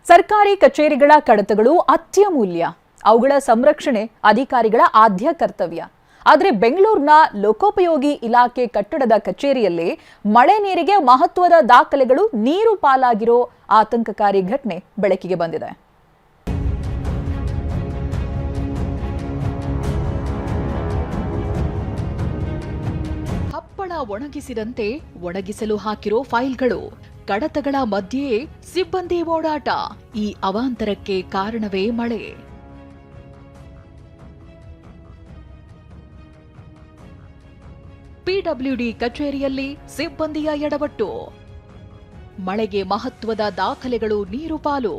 ಸರ್ಕಾರಿ ಕಚೇರಿಗಳ ಕಡತಗಳು ಅತ್ಯಮೂಲ್ಯ. ಅವುಗಳ ಸಂರಕ್ಷಣೆ ಅಧಿಕಾರಿಗಳ ಆದ್ಯ ಕರ್ತವ್ಯ. ಆದರೆ ಬೆಂಗಳೂರಿನ ಲೋಕೋಪಯೋಗಿ ಇಲಾಖೆ ಕಟ್ಟಡದ ಕಚೇರಿಯಲ್ಲಿ ಮಳೆ ನೀರಿಗೆ ಮಹತ್ವದ ದಾಖಲೆಗಳು ನೀರು ಪಾಲಾಗಿರೋ ಆತಂಕಕಾರಿ ಘಟನೆ ಬೆಳಕಿಗೆ ಬಂದಿದೆ. ಹಪ್ಪಳ ಒಣಗಿಸಿದಂತೆ ಒಣಗಿಸಲು ಹಾಕಿರೋ ಫೈಲ್ಗಳು, ಕಡತಗಳ ಮಧ್ಯೆಯೇ ಸಿಬ್ಬಂದಿ ಓಡಾಟ. ಈ ಅವಾಂತರಕ್ಕೆ ಕಾರಣವೇ ಮಳೆ. ಪಿಡಬ್ಲ್ಯೂಡಿ ಕಚೇರಿಯಲ್ಲಿ ಸಿಬ್ಬಂದಿಯ ಎಡವಟ್ಟು. ಮಳೆಗೆ ಮಹತ್ವದ ದಾಖಲೆಗಳು ನೀರು ಪಾಲು.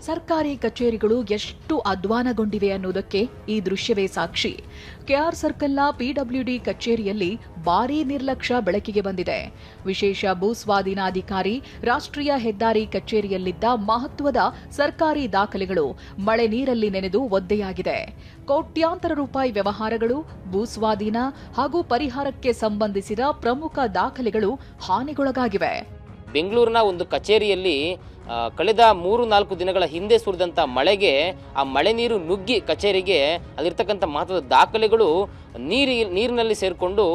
ಸರ್ಕಾರಿ ಕಚೇರಿಗಳು ಎಷ್ಟು ಅಧ್ವಾನಗೊಂಡಿವೆ ಅನ್ನೋದಕ್ಕೆ ಈ ದೃಶ್ಯವೇ ಸಾಕ್ಷಿ. ಕೆಆರ್ ಸರ್ಕಲ್ನ ಪಿಡಬ್ಲ್ಯೂಡಿ ಕಚೇರಿಯಲ್ಲಿ ಭಾರೀ ನಿರ್ಲಕ್ಷ್ಯ ಬೆಳಕಿಗೆ ಬಂದಿದೆ. ವಿಶೇಷ ಭೂಸ್ವಾಧೀನಾಧಿಕಾರಿ ರಾಷ್ಟ್ರೀಯ ಹೆದ್ದಾರಿ ಕಚೇರಿಯಲ್ಲಿದ್ದ ಮಹತ್ವದ ಸರ್ಕಾರಿ ದಾಖಲೆಗಳು ಮಳೆ ನೀರಲ್ಲಿ ನೆನೆದು ಒದ್ದೆಯಾಗಿದೆ. ಕೋಟ್ಯಾಂತರ ರೂಪಾಯಿ ವ್ಯವಹಾರಗಳು, ಭೂಸ್ವಾಧೀನ ಹಾಗೂ ಪರಿಹಾರಕ್ಕೆ ಸಂಬಂಧಿಸಿದ ಪ್ರಮುಖ ದಾಖಲೆಗಳು ಹಾನಿಗೊಳಗಾಗಿವೆ. ಬೆಂಗಳೂರಿನ ಒಂದು ಕಚೇರಿಯಲ್ಲಿ ಕಳೆದ 3-4 ದಿನಗಳ ಹಿಂದೆ ಸುರಿದಂಥ ಮಳೆಗೆ ಆ ಮಳೆ ನೀರು ನುಗ್ಗಿ ಕಚೇರಿಗೆ ಅಲ್ಲಿರ್ತಕ್ಕಂಥ ಮಹತ್ವದ ದಾಖಲೆಗಳು ನೀರಿನಲ್ಲಿ ಸೇರಿಕೊಂಡು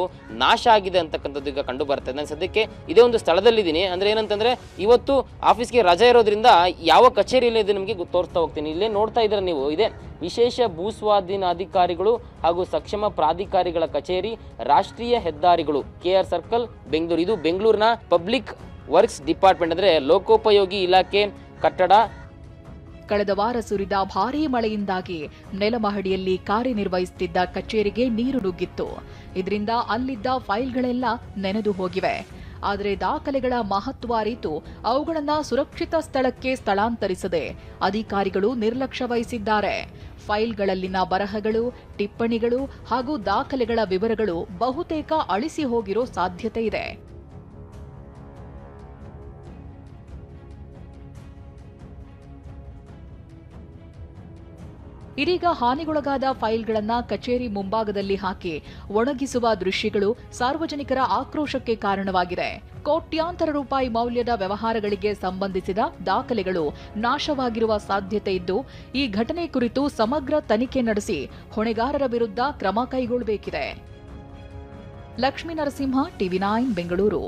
ನಾಶ ಆಗಿದೆ ಅಂತಕ್ಕಂಥದ್ದು ಈಗ ಕಂಡು ಬರ್ತದೆ. ನಾನು ಸದ್ಯಕ್ಕೆ ಇದೇ ಒಂದು ಸ್ಥಳದಲ್ಲಿದ್ದೀನಿ. ಅಂದರೆ ಏನಂತಂದರೆ ಇವತ್ತು ಆಫೀಸ್ಗೆ ರಜೆ ಇರೋದ್ರಿಂದ ಯಾವ ಕಚೇರಿಯಲ್ಲಿ ಇದೆ ನಿಮಗೆ ತೋರಿಸ್ತಾ ಹೋಗ್ತೀನಿ. ಇಲ್ಲೇ ನೋಡ್ತಾ ಇದ್ರೆ ನೀವು, ಇದೆ ವಿಶೇಷ ಭೂಸ್ವಾಧೀನ ಅಧಿಕಾರಿಗಳು ಹಾಗೂ ಸಕ್ಷಮ ಪ್ರಾಧಿಕಾರಿಗಳ ಕಚೇರಿ, ರಾಷ್ಟ್ರೀಯ ಹೆದ್ದಾರಿಗಳು, ಕೆಆರ್ ಸರ್ಕಲ್, ಬೆಂಗಳೂರು. ಇದು ಬೆಂಗಳೂರಿನ ಪಬ್ಲಿಕ್ ವರ್ಕ್ಸ್ ಡಿಪಾರ್ಟ್ಮೆಂಟ್, ಅಂದರೆ ಲೋಕೋಪಯೋಗಿ ಇಲಾಖೆ ಕಟ್ಟಡ. ಕಳೆದ ವಾರ ಸುರಿದ ಭಾರೀ ಮಳೆಯಿಂದಾಗಿ ನೆಲಮಹಡಿಯಲ್ಲಿ ಕಾರ್ಯನಿರ್ವಹಿಸುತ್ತಿದ್ದ ಕಚೇರಿಗೆ ನೀರು ನುಗ್ಗಿತ್ತು. ಇದರಿಂದ ಅಲ್ಲಿದ್ದ ಫೈಲ್ಗಳೆಲ್ಲ ನೆನೆದು ಹೋಗಿವೆ. ಆದರೆ ದಾಖಲೆಗಳ ಮಹತ್ವ ಅರಿತು ಅವುಗಳನ್ನು ಸುರಕ್ಷಿತ ಸ್ಥಳಕ್ಕೆ ಸ್ಥಳಾಂತರಿಸದೆ ಅಧಿಕಾರಿಗಳು ನಿರ್ಲಕ್ಷ್ಯ ವಹಿಸಿದ್ದಾರೆ. ಫೈಲ್ಗಳಲ್ಲಿನ ಬರಹಗಳು, ಟಿಪ್ಪಣಿಗಳು ಹಾಗೂ ದಾಖಲೆಗಳ ವಿವರಗಳು ಬಹುತೇಕ ಅಳಿಸಿ ಹೋಗಿರೋ ಸಾಧ್ಯತೆ ಇದೆ. ಇದೀಗ ಹಾನಿಗೊಳಗಾದ ಫೈಲ್ಗಳನ್ನು ಕಚೇರಿ ಮುಂಭಾಗದಲ್ಲಿ ಹಾಕಿ ಒಣಗಿಸುವ ದೃಶ್ಯಗಳು ಸಾರ್ವಜನಿಕರ ಆಕ್ರೋಶಕ್ಕೆ ಕಾರಣವಾಗಿದೆ. ಕೋಟ್ಯಾಂತರ ರೂಪಾಯಿ ಮೌಲ್ಯದ ವ್ಯವಹಾರಗಳಿಗೆ ಸಂಬಂಧಿಸಿದ ದಾಖಲೆಗಳು ನಾಶವಾಗಿರುವ ಸಾಧ್ಯತೆ ಇದ್ದು, ಈ ಘಟನೆ ಕುರಿತು ಸಮಗ್ರ ತನಿಖೆ ನಡೆಸಿ ಹೊಣೆಗಾರರ ವಿರುದ್ಧ ಕ್ರಮ ಕೈಗೊಳ್ಳಬೇಕಿದೆ. ಲಕ್ಷ್ಮೀ ನರಸಿಂಹ, ಟಿವಿ9 ಬೆಂಗಳೂರು.